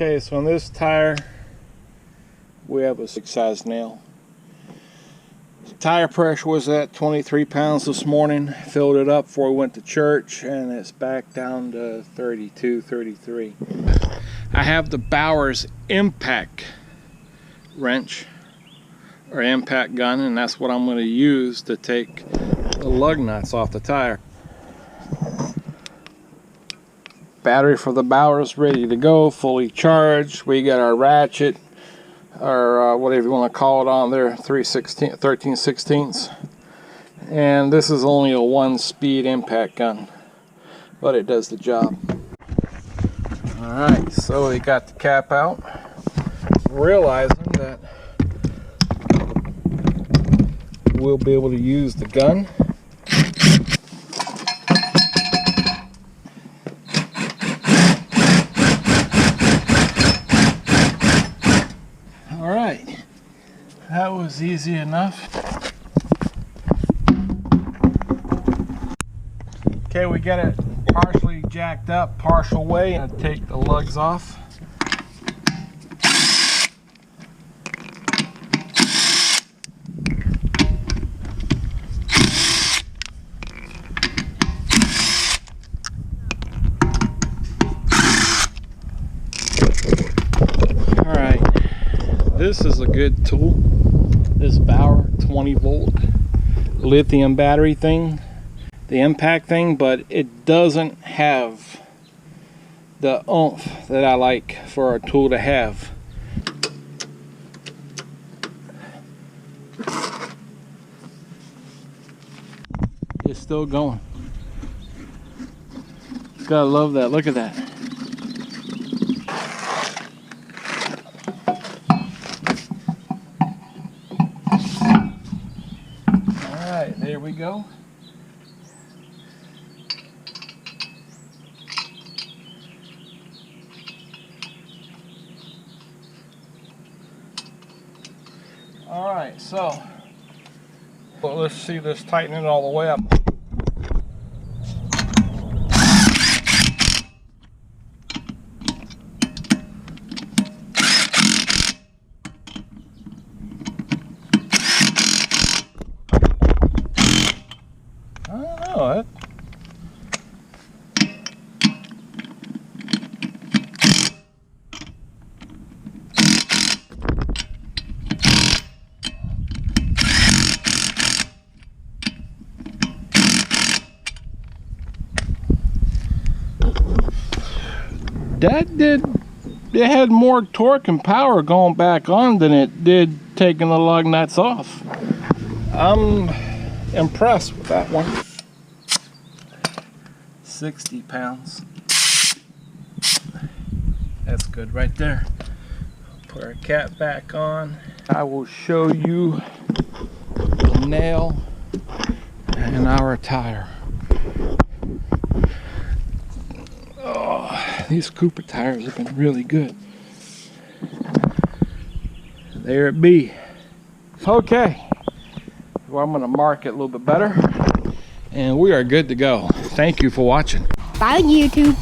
Okay, so on this tire we have a 6-size nail. Tire pressure was at 23 pounds this morning. Filled it up before we went to church, and it's back down to 32, 33. I have the Bauer's impact wrench or impact gun, and that's what I'm going to use to take the lug nuts off the tire. Battery for the Bauer's ready to go, fully charged. We got our ratchet, or whatever you want to call it, on there, 13/16. And this is only a 1-speed impact gun, but it does the job. Alright, so we got the cap out, realizing that we'll be able to use the gun. Alright, that was easy enough. Okay, we got it partially jacked up, partial way. I'm gonna take the lugs off. Alright, this is a good tool. This Bauer 20-volt lithium battery thing. The impact thing, but it doesn't have the oomph that I like for a tool to have. It's still going. Gotta love that. Look at that. Alright, there we go. Alright, so let's see this tightening all the way up. I don't know. It had more torque and power going back on than it did taking the lug nuts off. I'm impressed with that one. 60 pounds. That's good right there. Put our cap back on. I will show you the nail and our tire. Oh, these Cooper tires have been really good. There it be. Okay, well, I'm going to mark it a little bit better, and we are good to go. Thank you for watching. Bye, YouTube.